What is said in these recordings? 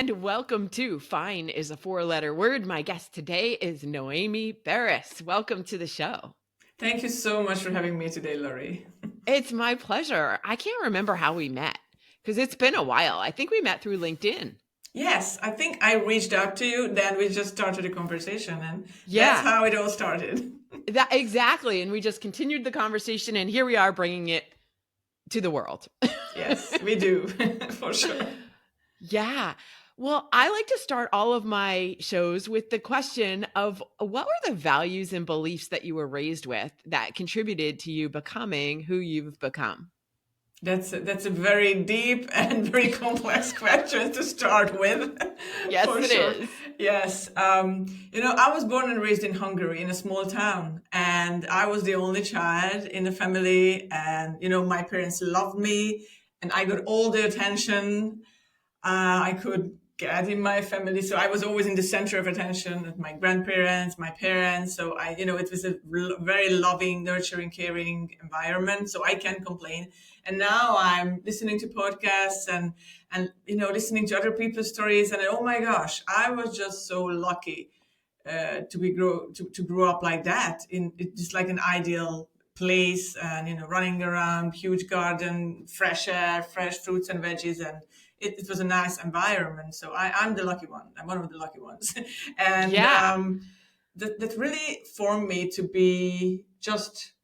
And welcome to Fine is a Four-Letter Word. My guest today is Noemi Beres. Welcome to the show. Thank you so much for having me today, Laurie. It's my pleasure. I can't remember how we met because it's been a while. I think we met through LinkedIn. Yes, I think I reached out to you, then we just started a conversation, and that's Yeah, how it all started. exactly. And we just continued the conversation, and here we are bringing it to the world. Yes, we do, for sure. Yeah. Well, I like to start all of my shows with the question of what were the values and beliefs that you were raised with that contributed to you becoming who you've become? That's a very deep and very complex question to start with, Yes, for it sure. is. Yes, I was born and raised in Hungary, in a small town, and I was the only child in the family, and my parents loved me, and I got all the attention I could get in my family. So I was always in the center of attention of my grandparents, my parents. So it was a very loving, nurturing, caring environment. So I can't complain. And now I'm listening to podcasts and listening to other people's stories. And oh my gosh, I was just so lucky to grow up like that in just like an ideal place, and running around, huge garden, fresh air, fresh fruits and veggies, and it was a nice environment. So I'm the lucky one. I'm one of the lucky ones. And Yeah. that really formed me to be just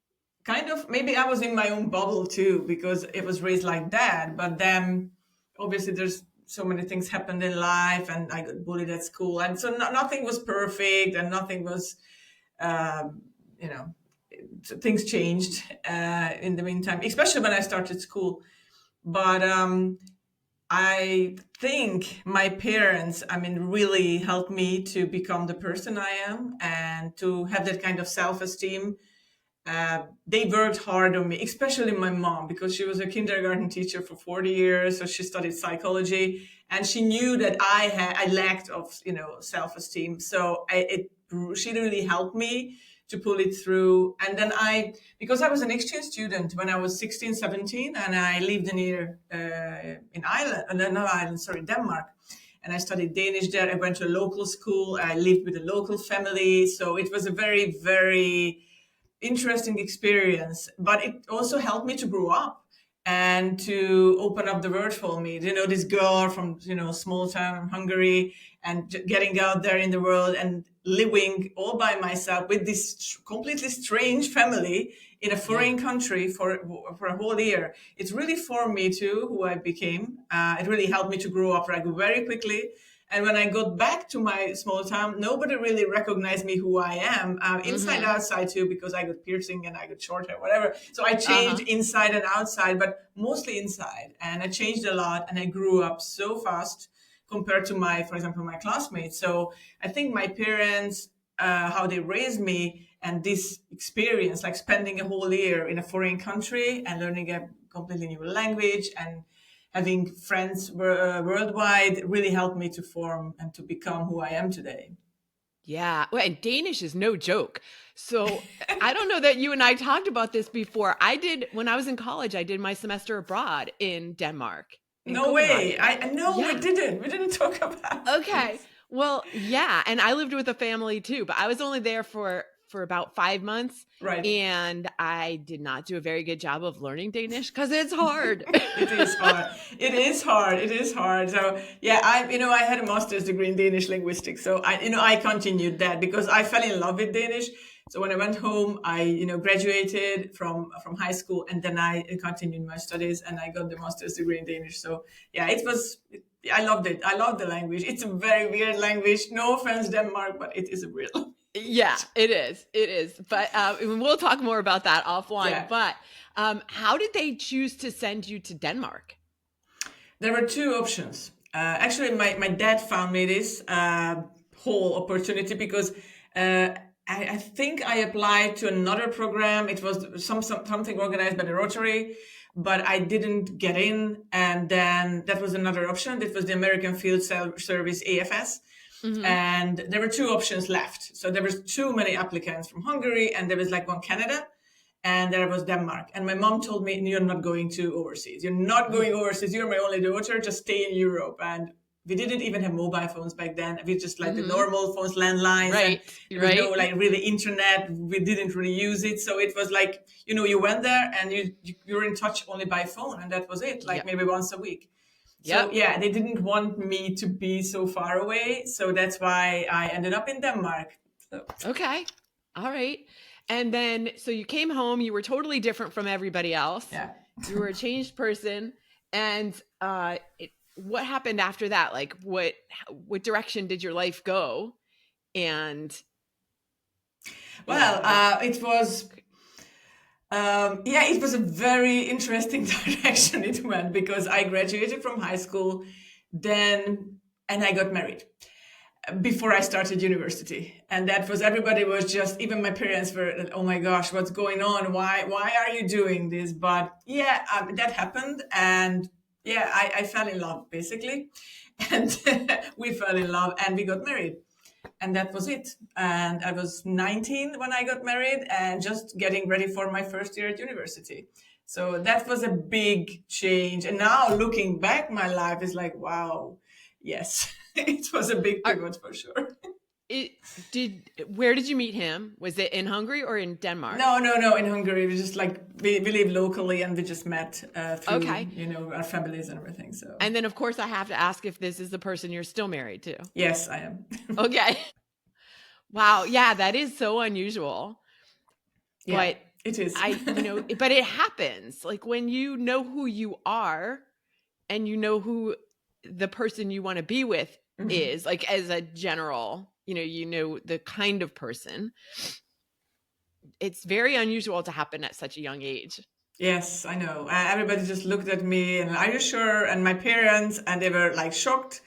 kind of, maybe I was in my own bubble too, because it was raised like that. But then obviously there's so many things happened in life, and I got bullied at school. And so nothing was perfect, and nothing was, um, you know, things changed in the meantime, especially when I started school. But I think my parents, really helped me to become the person I am and to have that kind of self-esteem. They worked hard on me, especially my mom, because she was a kindergarten teacher for 40 years. So she studied psychology, and she knew that I lacked of, self-esteem. So she really helped me to pull it through. And then because I was an exchange student when I was 16, 17, and I lived in Ireland, not Ireland, sorry, Denmark. And I studied Danish there. I went to a local school. I lived with a local family. So it was a very, very interesting experience, but it also helped me to grow up and to open up the world for me. This girl from, small town Hungary, and getting out there in the world and living all by myself with this completely strange family in a Yeah. foreign country for a whole year. It really formed me to who I became. It really helped me to grow up very quickly. And when I got back to my small town, nobody really recognized me who I am, inside, Mm-hmm. outside too, because I got piercing and I got short hair, whatever. So I changed Uh-huh. inside and outside, but mostly inside. And I changed a lot, and I grew up so fast compared to for example, my classmates. So I think my parents, how they raised me, and this experience, like spending a whole year in a foreign country and learning a completely new language and having friends worldwide, really helped me to form and to become who I am today. Yeah. Well, and Danish is no joke. So I don't know that you and I talked about this before. When I was in college, I did my semester abroad in Denmark, in No way. Copenhagen. I no, we Yeah. didn't. We didn't talk about Okay. this. Well, yeah, and I lived with a family too, but I was only there for about 5 months, Right. and I did not do a very good job of learning Danish because it's hard. It is hard. It is hard. It is hard. So yeah, I had a master's degree in Danish linguistics. So I continued that because I fell in love with Danish. So when I went home, I graduated from high school, and then I continued my studies, and I got the master's degree in Danish. So yeah, I loved it. I love the language. It's a very weird language. No offense, Denmark, but it is a weird language. Yeah, it is. It is. But we'll talk more about that offline. Yeah. But how did they choose to send you to Denmark? There were two options. Actually, my dad found me this whole opportunity because I think I applied to another program. It was something organized by the Rotary, but I didn't get in. And then that was another option. That was the American Field Service, AFS. Hmm. And there were two options left. So there was too many applicants from Hungary, and there was like one Canada, and there was Denmark. And my mom told me, "You're not going to overseas. You're not going overseas. You're my only daughter. Just stay in Europe." And we didn't even have mobile phones back then. We just like the Mhm. normal phones, landlines, and Right. there was no Right. like really internet. We didn't really use it. So it was like, you went there and you were in touch only by phone, and that was it, like Yep. maybe once a week. So Yep. yeah, they didn't want me to be so far away. So that's why I ended up in Denmark. So Okay. All right. And then, so you came home, you were totally different from everybody else. yeah. You were a changed person. And what happened after that? Like what direction did your life go? And Well, yeah. it was it was a very interesting direction it went, because I graduated from high school, then and I got married before I started university. And that was, everybody was just, even my parents were, oh my gosh, what's going on? Why are you doing this? But yeah, that happened. And yeah, I fell in love basically. And we fell in love and we got married. And that was it. And I was 19 when I got married and just getting ready for my first year at university. So that was a big change. And now looking back, my life is like, wow, yes, it was a big Are, pivot for sure. where did you meet him? Was it in Hungary or in Denmark? No, in Hungary. We just like, we live locally and we just met through, Okay. our families and everything. So And then of course I have to ask if this is the person you're still married to. yes, I am. Okay. Wow. Yeah, that is so unusual. Yeah, But it is. but it happens. Like when you know who you are and you know who the person you want to be with Mhm. is, like as a general, the kind of person. It's very unusual to happen at such a young age. Yes, I know. Everybody just looked at me and, are you sure? And my parents, and they were like shocked.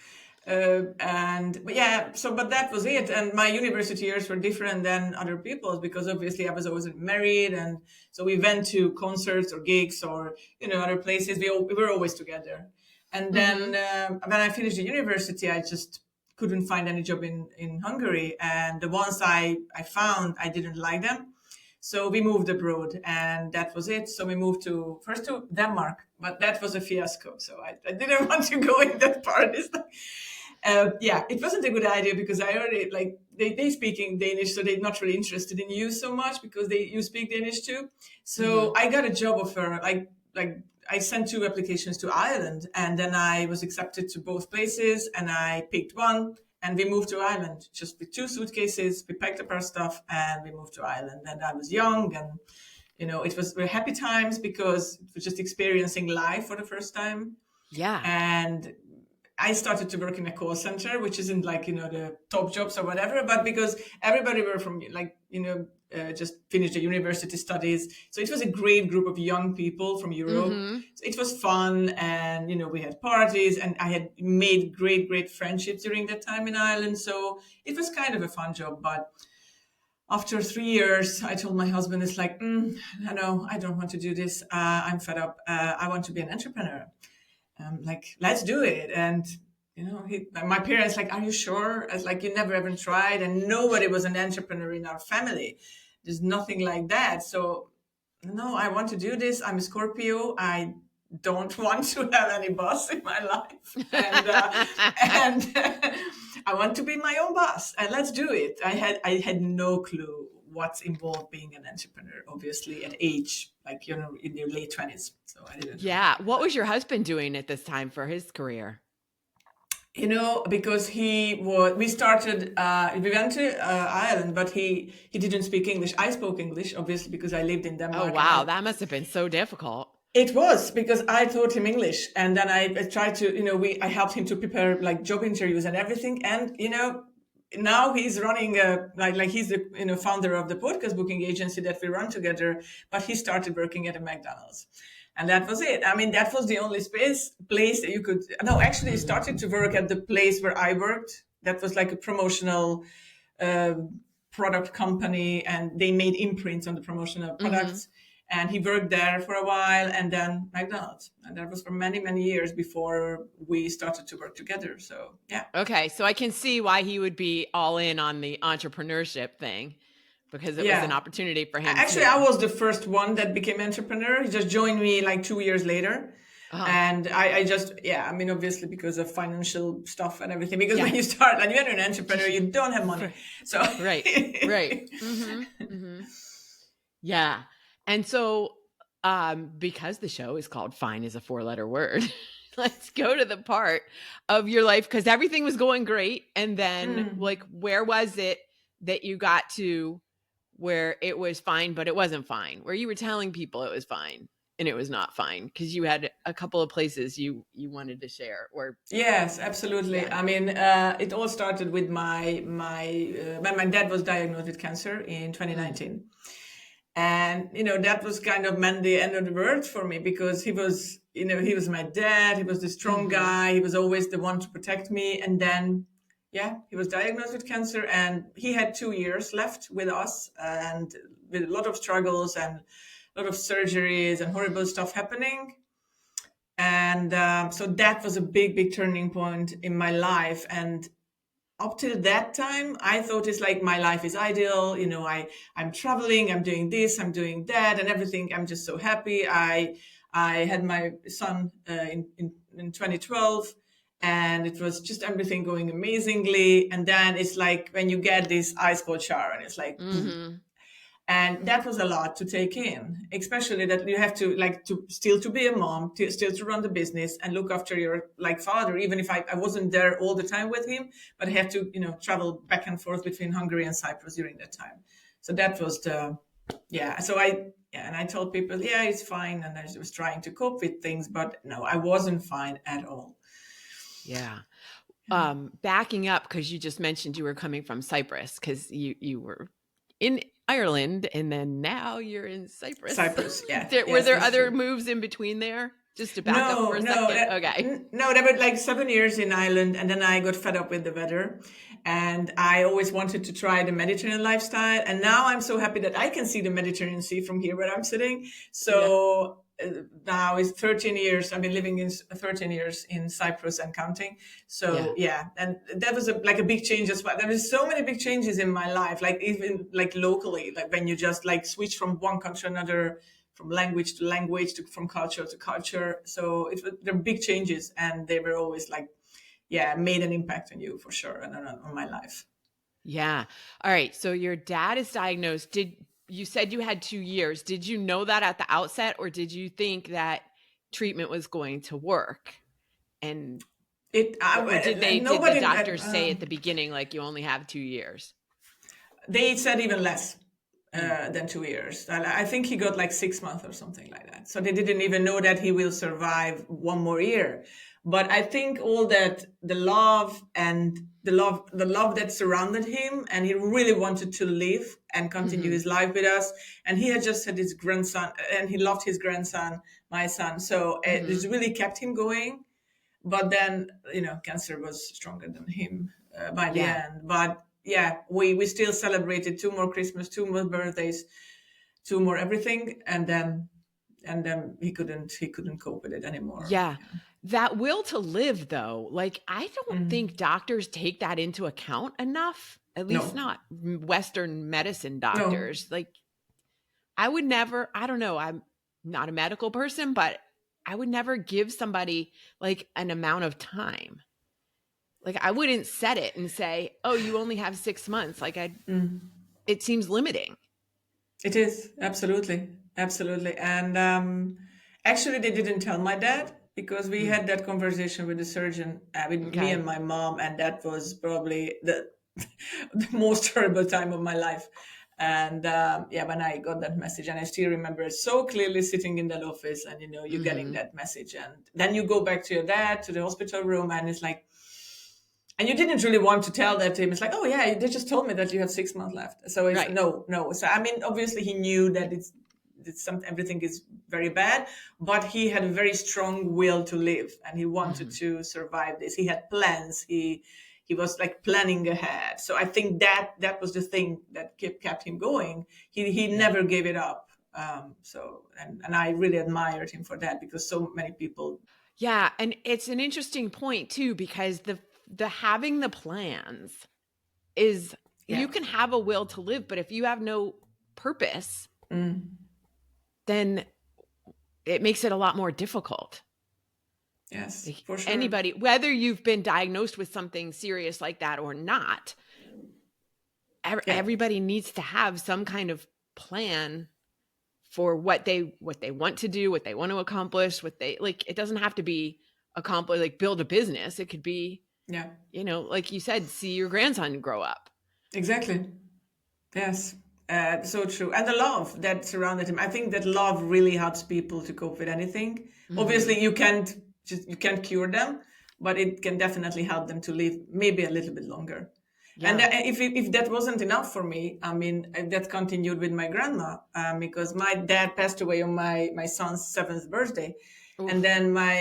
But yeah, but that was it. And my university years were different than other people's, because obviously I was always married. And so we went to concerts or gigs or, other places. We were always together. And then Mhm. when I finished the university, I just couldn't find any job in Hungary. And the ones I found, I didn't like them. So we moved abroad, and that was it. So we moved first to Denmark, but that was a fiasco. So I didn't want to go in that part. It's like, yeah, it wasn't a good idea, because I already, like, they speaking Danish, so they're not really interested in you so much because you speak Danish too. So Mhm. I got a job offer, like I sent 2 applications to Ireland, and then I was accepted to both places, and I picked one. And we moved to Ireland just with 2 suitcases. We packed up our stuff and we moved to Ireland. And I was young, and it was very happy times, because it was just experiencing life for the first time. Yeah. And I started to work in a call center, which isn't like, the top jobs or whatever, but because everybody were from like, just finished the university studies. So it was a great group of young people from Europe. Mhm. So it was fun. And, we had parties, and I had made great, great friendships during that time in Ireland. So it was kind of a fun job. But after 3 years, I told my husband, it's like, no, I don't want to do this. I'm fed up. I want to be an entrepreneur. Like, let's do it. And my parents like, are you sure? I was like, you never ever tried, and nobody was an entrepreneur in our family. There's nothing like that. So no, I want to do this. I'm a Scorpio. I don't want to have any boss in my life, and I want to be my own boss. And let's do it. I had no clue what's involved being an entrepreneur. Obviously, at age like in your late 20s, so I didn't know. Yeah. What was your husband doing at this time for his career? Because we went to Ireland, but he didn't speak English. I spoke English, obviously, because I lived in Oh, Denmark, and wow. That must have been so difficult. it was because I taught him English, and then I tried to, I helped him to prepare like job interviews and everything. And, now he's running like he's the, founder of the podcast booking agency that we run together, but he started working at a McDonald's. And that was it. I mean, that was the only place that you could, no, actually he started to work at the place where I worked. That was like a promotional uh, product company, and they made imprints on the promotional Mhm. products. And he worked there for a while, and then McDonald's. And that was for many, many years before we started to work together. So, yeah. Okay, so I can see why he would be all in on the entrepreneurship thing, because it was an Yeah. opportunity for him Actually, I too. was the first one that became entrepreneur. He just joined me like 2 years later. Uh-huh. And I just, yeah, I mean, obviously because of financial stuff and everything, because Yeah. when you start, and you're an entrepreneur, you don't have money. So, Right. Right. Yeah. And so, because the show is called Fine is a 4-letter word, let's go to the part of your life because everything was going great. And then, mm. like, where was it that you got to where it was fine, but it wasn't fine, where you were telling people it was fine and it was not fine because you had a couple of places you wanted to share or, Yes, absolutely. yeah. I mean, it all started with my when my dad was diagnosed with cancer in Mm, 2019. And that was kind of meant the end of the world for me, because he was my dad. He was the strong mm-hmm, guy. He was always the one to protect me. And then, yeah, he was diagnosed with cancer, and he had 2 years left with us, and with a lot of struggles and a lot of surgeries and horrible stuff happening. And so that was a big, big turning point in my life. And up till that time, I thought it's like my life is ideal. I'm traveling, I'm doing this, I'm doing that, and everything. I'm just so happy. I had my son in 2012, and it was just everything going amazingly. And then it's like when you get this ice cold shower, and it's like boom. mm-hmm. And that was a lot to take in, especially that you have to like to still to be a mom, still to run the business and look after your like father, even if I wasn't there all the time with him, but I had to travel back and forth between Hungary and Cyprus during that time. So that was the yeah so I yeah, and I told people, yeah, it's fine, and I was trying to cope with things, but no, I wasn't fine at all. Yeah. Backing up because you just mentioned you were coming from Cyprus because you were in Ireland and then now you're in Cyprus. Cyprus, yeah, Were yes, there that's other true. moves in between there? Just to back up for No, a no, second. Okay. no. There were like 7 years in Ireland, and then I got fed up with the weather, and I always wanted to try the Mediterranean lifestyle. And now I'm so happy that I can see the Mediterranean Sea from here where I'm sitting. Yeah. So now it's 13 years. I've been living in 13 years in Cyprus and counting. Yeah. So yeah, and that was like a big change as well. There was so many big changes in my life, like even like locally, like when you just like switch from one country to another, from language to language, from culture to culture. So they're big changes, and they were always like, yeah, made an impact on you for sure, and on my life. Yeah. All right. So your dad is diagnosed. You said you had 2 years. Did you know that at the outset, or did you think that treatment was going to work? And or did the Nobody. doctors say at the beginning like you only have 2 years? They said even less Mm. than 2 years. I think he got like 6 months or something like that. So they didn't even know that he will survive one more year. But I think all that the love and the love that surrounded him, and he really wanted to live and continue Mhm. his life with us. And he had just had his grandson, and he loved his grandson, my son. So it just Mhm. really kept him going. But then cancer was stronger than him by the Yeah. end. But yeah, we still celebrated two more Christmas, two more birthdays, two more everything, and then he couldn't cope with it anymore. Yeah. That will to live though, like I don't Mm. think doctors take that into account enough, at least No, not Western medicine no. doctors. Like I would never, I don't know, I'm not a medical person, but I would never give somebody like an amount of time. Like I wouldn't set it and say, "Oh, you only have 6 months." Like Mm. it seems limiting. It is absolutely, absolutely. And actually, they didn't tell my dad, because we Mm, had that conversation with the surgeon, with me and okay. my mom, and that was probably the most terrible time of my life. And yeah, when I got that message, and I still remember it so clearly, sitting in that office, and you're getting Mhm. that message, and then you go back to your dad to the hospital room, and it's like, and you didn't really want to tell that to him. It's like, oh yeah, they just told me that you have 6 months left. So it's Right. no, no. So I mean, obviously he knew that it's something, everything is very bad, but he had a very strong will to live, and he wanted Mhm. to survive this. He had plans. He was like planning ahead. So I think that was the thing that kept him going. He Yeah. never gave it up. So and I really admired him for that, because so many people. Yeah, and it's an interesting point too because the having the plans is you Yeah. can have a will to live, but if you have no purpose, Mm. then it makes it a lot more difficult. Yes, Like for sure. anybody, whether you've been diagnosed with something serious like that or not, Yeah, everybody needs to have some kind of plan for what they want to do, what they want to accomplish, what they like. It doesn't have to be accomplish like build a business. It could be, yeah, like you said, see your grandson grow up. exactly. Yes, so true. And the love that surrounded him. I think that love really helps people to cope with anything. Hmm. Obviously, you can't cure them, but it can definitely help them to live maybe a little bit longer. And Yeah. if that wasn't enough for me, I mean, that continued with my grandma, because my dad passed away on my son's 7th birthday. And Oof. then my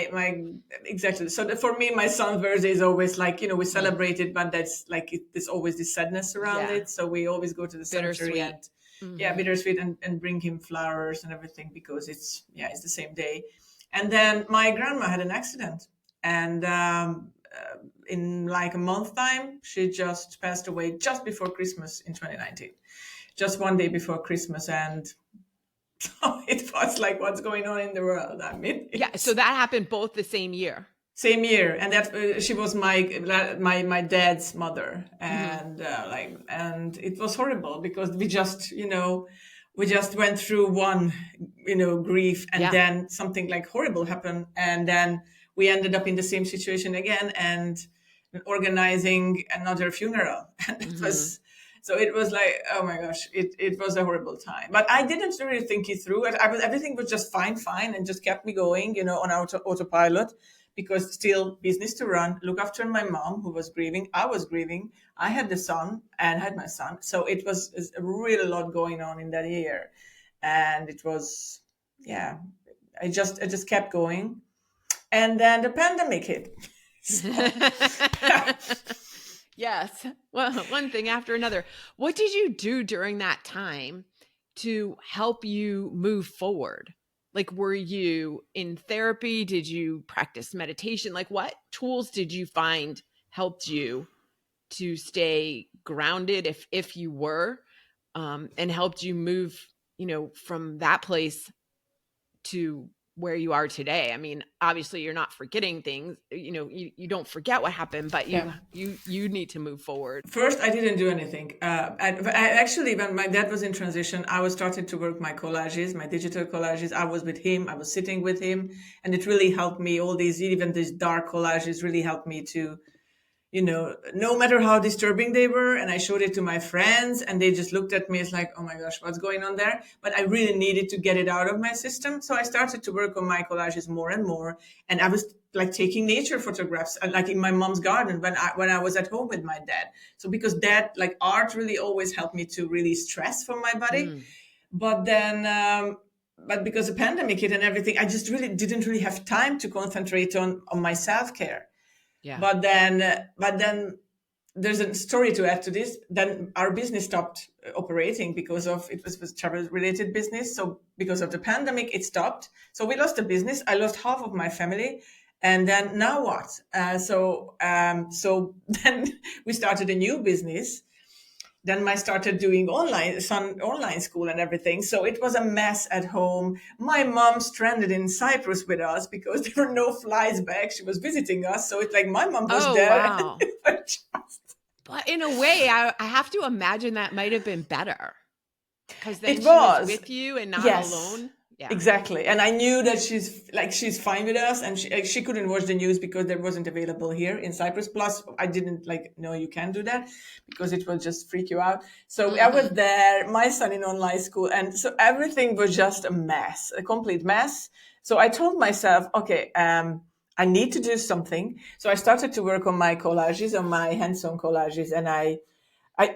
exactly. So for me, my son's birthday is always like, we Hmm. celebrate it, but that's like there's always this sadness around Yeah. it. So we always go to the cemetery and Bittersweet. yeah, Hmm. bittersweet, and bring him flowers and everything because it's the same day. And then my grandma had an accident, and in like a month time, she just passed away just before Christmas in 2019, just one day before Christmas, and it was like, what's going on in the world? I mean, Yeah. So it's that happened both the same year. same year, and that she was my dad's mother, Hmm. and and it was horrible because we just went through one grief, and Yeah. then something like horrible happened, and then we ended up in the same situation again and organizing another funeral, and it Hmm. was. So it was like, oh my gosh, it was a horrible time. But I didn't really think it through. Everything was just fine, and just kept me going, on autopilot, because still business to run, look after my mom who was grieving. I was grieving. I had the son and had my son. So it was a really lot going on in that year. And it was, yeah, I just kept going. And then the pandemic hit. So, Yes. Well, one thing after another. What did you do during that time to help you move forward? Like, were you in therapy? Did you practice meditation? Like, what tools did you find helped you to stay grounded, if you were, and helped you move, from that place to where you are today? I mean, obviously you're not forgetting things, you don't forget what happened, but yeah. you need to move forward. First, I didn't do anything. Actually, when my dad was in transition, I was started to work my collages, my digital collages. I was with him. I was sitting with him, and it really helped me. All these, even these dark collages, really helped me to no matter how disturbing they were. And I showed it to my friends, and they just looked at me as like, oh my gosh, what's going on there? But I really needed to get it out of my system. So I started to work on my collages more and more. And I was like taking nature photographs, like in my mom's garden when I was at home with my dad. So because that, like, art really always helped me to release stress from my body. Mm, But then, but because the pandemic hit and everything, I just really didn't really have time to concentrate on my self care. yeah. But then there's a story to add to this. Then our business stopped operating because of it was travel related business. So because of the pandemic, it stopped. So we lost the business. I lost half of my family. And then now what? So then we started a new business. Then I started doing online school and everything. So it was a mess at home. My mom stranded in Cyprus with us because there were no flights back. She was visiting us, so it's like my mom was Oh, there. And wow. But in a way, I have to imagine that might have been better, because then it she was was, with you and not yes, alone. Yeah. exactly. And I knew that she's fine with us, and she couldn't watch the news because there wasn't available here in Cyprus. Plus, I didn't like, no, you can't do that because it will just freak you out. So I was Hmm. there, my son in online school, and so everything was just a mess, a complete mess. So I told myself, okay, I need to do something. So I started to work on my collages, on my hands-on collages, and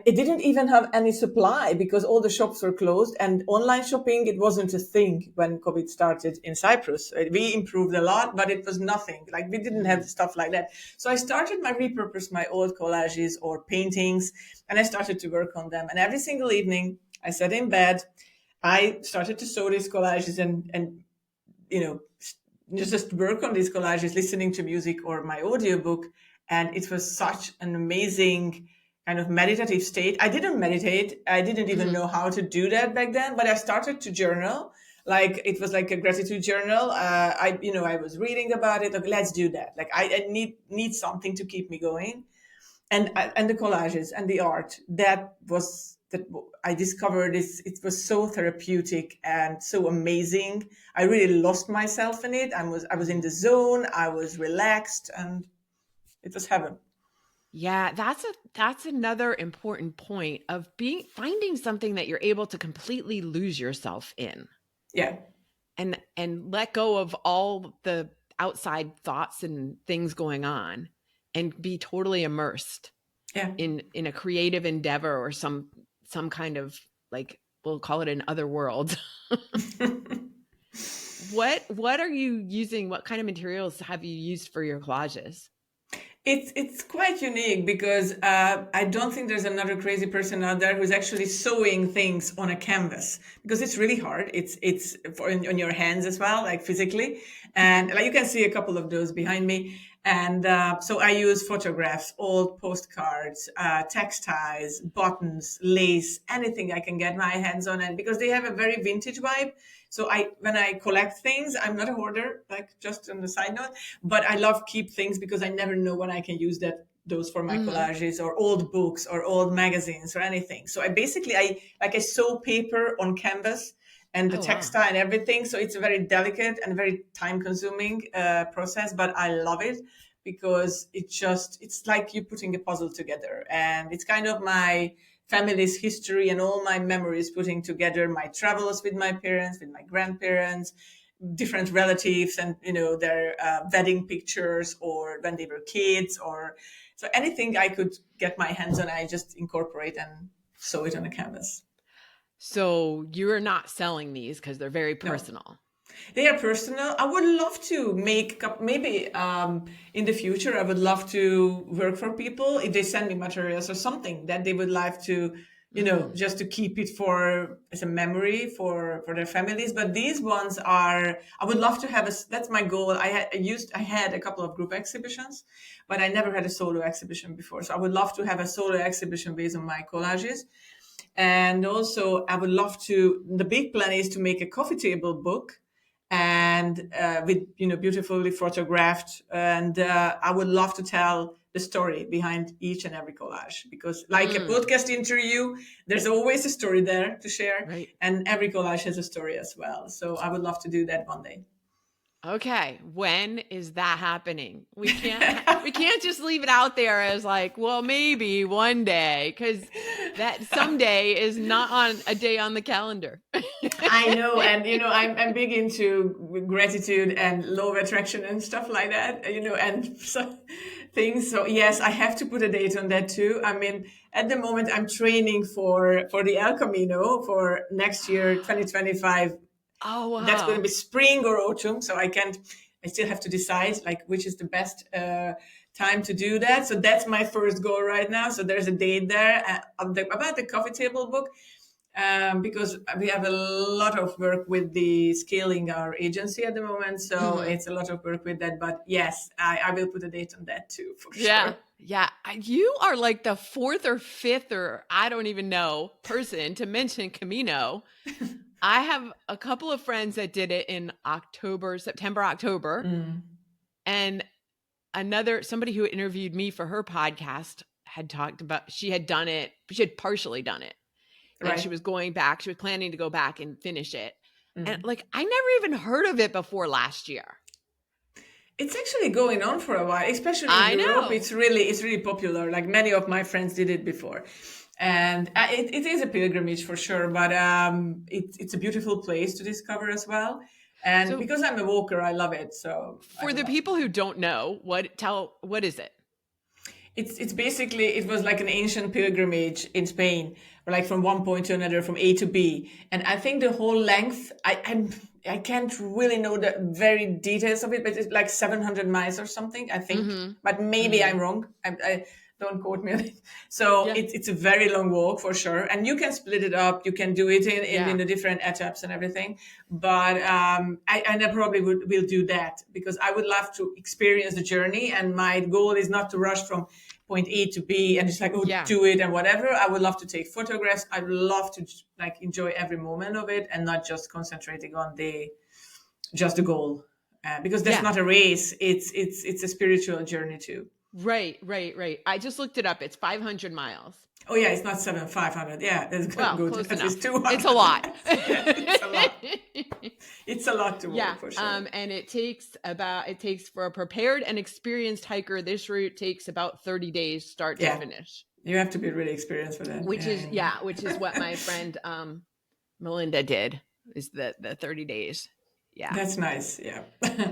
it didn't even have any supply because all the shops were closed, and online shopping, it wasn't a thing when COVID started in Cyprus. We improved a lot, but it was nothing. Like, we didn't have Hmm. stuff like that. So I started repurposed my old collages or paintings, and I started to work on them. And every single evening I sat in bed, I started to sew these collages and you know, just work on these collages, listening to music or my audiobook. And it was such an amazing kind of meditative state. I didn't meditate. I didn't even Hmm. know how to do that back then, but I started to journal. like it was like a gratitude journal. I was reading about it. Okay, let's do that. Like I need something to keep me going, and the collages and the art that I discovered is it was so therapeutic and so amazing. I really lost myself in it. I was in the zone. I was relaxed, and it was heaven. Yeah, that's another important point of finding something that you're able to completely lose yourself in, Yeah, and let go of all the outside thoughts and things going on, and be totally immersed yeah. in a creative endeavor, or some kind of, like, we'll call it an other world. What are you using? What kind of materials have you used for your collages? It's quite unique because I don't think there's another crazy person out there who's actually sewing things on a canvas, because it's really hard. It's on your hands as well, like physically, and like you can see a couple of those behind me. And so I use photographs, old postcards, textiles, buttons, lace, anything I can get my hands on, and because they have a very vintage vibe. So when I collect things, I'm not a hoarder, like just on the side note, but I love keep things because I never know when I can use those for my Mhm. collages or old books or old magazines or anything. So I sew paper on canvas and the Oh, wow. textile and everything. So it's a very delicate and very time consuming process, but I love it because it's like you putting a puzzle together, and it's kind of my family's history and all my memories putting together, my travels with my parents, with my grandparents, different relatives, and their wedding pictures or when they were kids, or so anything I could get my hands on, I just incorporate and sew it on a canvas. So you're not selling these because they're very No, personal. they are personal. I would love to maybe in the future. I would love to work for people if they send me materials or something that they would like to, Mm. just to keep it for as a memory for their families. But these ones are. I would love to have That's my goal. I had a couple of group exhibitions, but I never had a solo exhibition before. So I would love to have a solo exhibition based on my collages. And also, I would love to. The big plan is to make a coffee table book, and with beautifully photographed. And I would love to tell the story behind each and every collage, because, like a Mm. podcast interview, there's always a story there to share, Right. and every collage has a story as well. So I would love to do that one day. Okay, when is that happening? We can't just leave it out there as like, well, maybe one day, because that someday is not on a day on the calendar. I know, and I'm big into gratitude and law of attraction and stuff like that, and so, things. So yes, I have to put a date on that too. I mean, at the moment, I'm training for the El Camino for next year, 2025. Oh, That's going to wow. be spring or autumn, so I still have to decide like which is the best time to do that. So that's my first goal right now. So there's a date there. About the coffee table book, because we have a lot of work with the scaling our agency at the moment. So Mhm. it's a lot of work with that. But yes, I will put a date on that too, for Yeah. sure. Yeah. You are like the fourth or fifth, or I don't even know, person to mention Camino. I have a couple of friends that did it in September, October, Mm, and somebody who interviewed me for her podcast had talked about, she had done it, she had partially done it, and she right. was going back. She was planning to go back and finish it. And Mm. like, I never even heard of it before last year. It's actually going on for a while, especially in I Europe. know. It's really popular. Like many of my friends did it before, and it is a pilgrimage for sure. But it's a beautiful place to discover as well. And So because I'm a walker, I love it. So I for would the love to people do who it. don't know, what is it? It's basically it was like an ancient pilgrimage in Spain, or like from one point to another, from A to B. And I think the whole length, I can't really know the very details of it, but it's like 700 miles or something, I think. Mhm. But maybe I'm Mhm. wrong. I don't quote me on it. So Yeah. it's a very long walk for sure, and you can split it up. You can do it in Yeah. the different etaps and everything. But I probably will do that because I would love to experience the journey, and my goal is not to rush from point A to B and just like, oh, Yeah. do it and whatever. I would love to take photographs. I would love to like enjoy every moment of it and not just concentrating on just the goal. Because that's Yeah. not a race. It's a spiritual journey too. Right. I just looked it up. It's 500 miles. Oh yeah, it's not 500. Yeah, that's Well, good. close At least enough. 200. It's a lot. Yeah, it's a lot. It's a lot to Yeah. walk for sure. And it takes for a prepared and experienced hiker, this route takes about 30 days start to finish. You have to be really experienced for that. Which is what my friend Melinda did, is the 30 days. Yeah. That's nice. Yeah.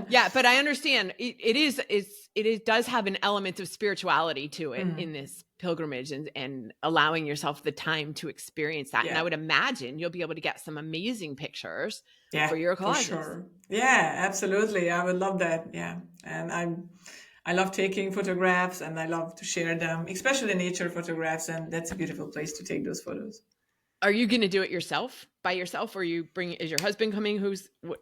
Yeah, but I understand it does have an element of spirituality to it in this pilgrimage, and allowing yourself the time to experience that. And I would imagine you'll be able to get some amazing pictures for your collages. For sure. Yeah, absolutely. I would love that. Yeah. And I love taking photographs and I love to share them, especially nature photographs. And that's a beautiful place to take those photos. Are you going to do it by yourself, or is your husband coming? Who's my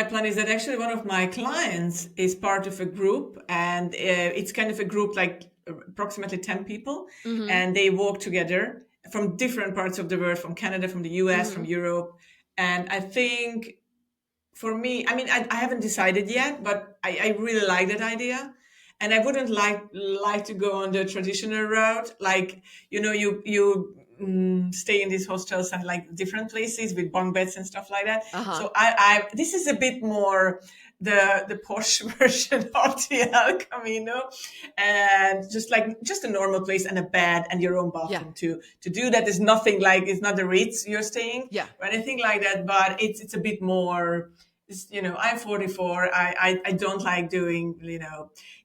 plan is that actually one of my clients is part of a group, and it's kind of a group like approximately 10 people, and they walk together from different parts of the world, from Canada, from the US, from Europe. And I think for me, I mean, I haven't decided yet, but I really like that idea. And I wouldn't like to go on the traditional route, like, you stay in these hostels and like different places with bunk beds and stuff like that. So this is a bit more the posh version of the El Camino, and just a normal place and a bed and your own bathroom to do that. Is nothing like, it's not the Ritz you're staying or anything like that, but it's a bit more. I'm 44. I don't like doing,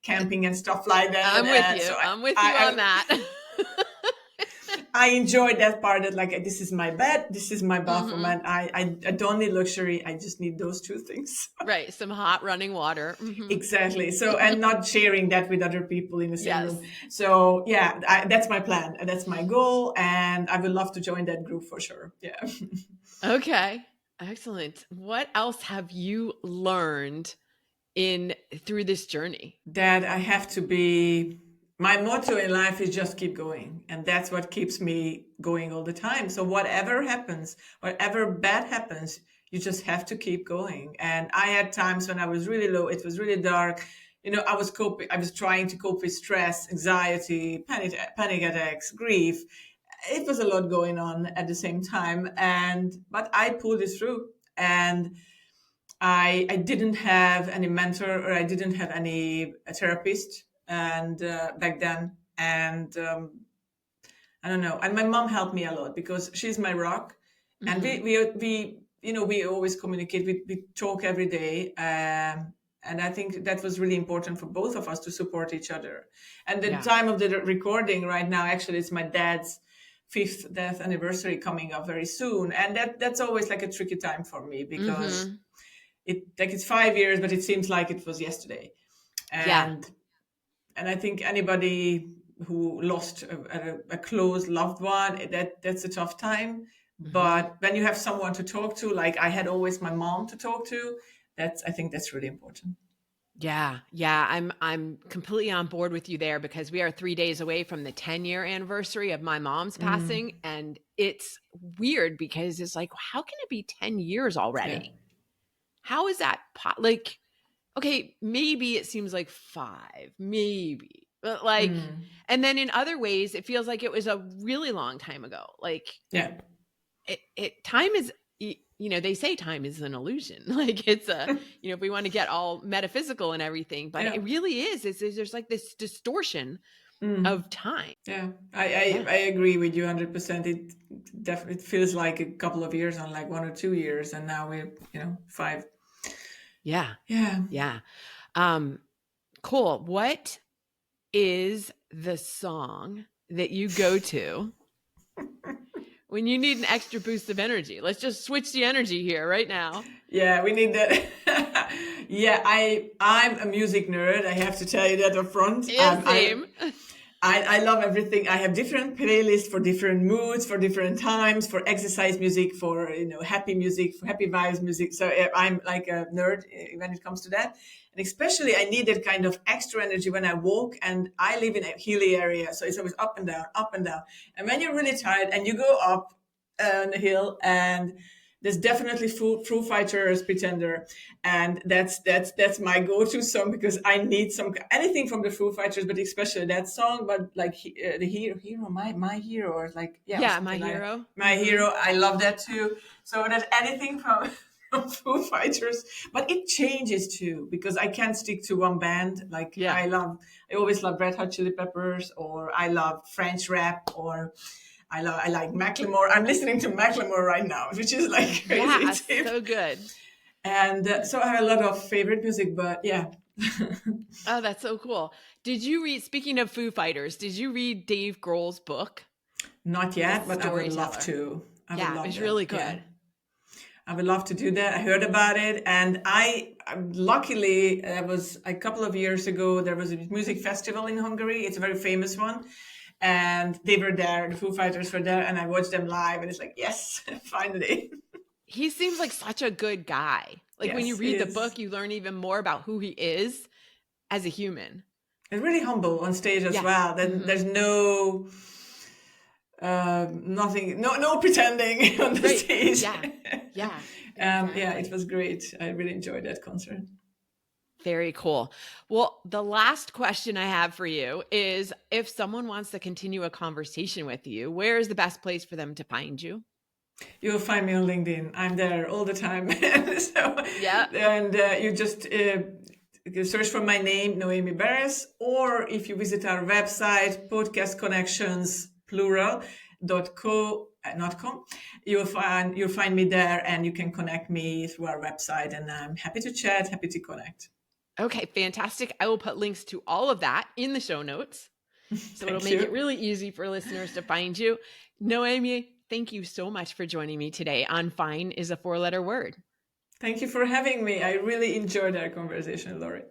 camping and stuff like that. I'm with you. So I'm with you on that. I enjoyed that part, that like, this is my bed, this is my bathroom, and I don't need luxury. I just need those two things. Right. Some hot running water. Exactly. So, and not sharing that with other people in the same room. So yeah, that's my plan. That's my goal. And I would love to join that group for sure. Yeah. Okay. Excellent. What else have you learned through this journey? That my motto in life is just keep going. And that's what keeps me going all the time. So whatever happens, whatever bad happens, you just have to keep going. And I had times when I was really low, it was really dark. I was trying to cope with stress, anxiety, panic attacks, grief. It was a lot going on at the same time. But I pulled it through, and I didn't have any mentor, or I didn't have any therapist back then. And I don't know. And my mom helped me a lot because she's my rock. And we always communicate. We talk every day. And I think that was really important for both of us to support each other. And the time of the recording right now, actually, it's my dad's 5th death anniversary coming up very soon. And that's always like a tricky time for me, because it's 5 years, but it seems like it was yesterday. And I think anybody who lost a close loved one, that's a tough time. But when you have someone to talk to, like I had always my mom to talk to, I think that's really important. Yeah. I'm completely on board with you there, because we are 3 days away from the 10-year anniversary of my mom's passing. And it's weird because it's like, how can it be 10 years already? Yeah. How is that? Okay, maybe it seems like 5, maybe, but like, and then in other ways, it feels like it was a really long time ago. Like, time is, they say time is an illusion. Like it's if we want to get all metaphysical and everything, but it really is. There's like this distortion of time. Yeah, I agree with you 100%. It definitely feels like a couple of years, on like 1 or 2 years, and now we're 5. Yeah. Cool. What is the song that you go to when you need an extra boost of energy? Let's just switch the energy here right now. Yeah, we need that. Yeah, I'm a music nerd. I have to tell you that up front. Yeah, same. I love everything. I have different playlists for different moods, for different times, for exercise music, for happy music, for happy vibes music. So I'm like a nerd when it comes to that. And especially I need that kind of extra energy when I walk, and I live in a hilly area, so it's always up and down, up and down. And when you're really tired and you go up on the hill, and there's definitely Foo Fighters Pretender, and that's my go-to song because I need some anything from the Foo Fighters, but especially that song. But like the hero, my hero, or like yeah, or Yeah, My something like Hero. my hero. I love that too. So that's anything from from Foo Fighters, but it changes too because I can't stick to one band. Like Yeah. I always love Red Hot Chili Peppers, or I love French rap, or I like Macklemore. I'm listening to Macklemore right now, which is like crazy Yeah, too. so good. And so I have a lot of favorite music, but yeah, Oh, that's so cool. Did you read, speaking of Foo Fighters, did you read Dave Grohl's book, not The yet, but I would love Storyteller? to. I would Yeah, it love was that. really Yeah, good. I would love to do that. I heard about it, and luckily it was a couple of years ago. There was a music festival in Hungary. It's a very famous one, and they were there. The Foo Fighters were there, and I watched them live, and it's like yes, finally. He seems like such a good guy. Like when you Yes, he read the is. book, you learn even more about who he is as a human. And really humble on stage as Yeah. well. Then Mhm. there's no nothing, no pretending on the Right. stage. Yeah. Yeah. Yeah, Exactly. it was great. I really enjoyed that concert. Very cool. Well, the last question I have for you is if someone wants to continue a conversation with you, where is the best place for them to find you? You'll find me on LinkedIn. I'm there all the time. So, Yeah. and you just search for my name, Noemi Beres, or if you visit our website, Podcast Connections plural dot co not com, you'll find me there, and you can connect me through our website. And I'm happy to chat, happy to connect. Okay, fantastic. I will put links to all of that in the show notes. So it'll Thank make it you. really easy for listeners to find you. Noemi, thank you so much for joining me today on Fine is a Four-Letter Word. Thank you for having me. I really enjoyed our conversation, Laurie.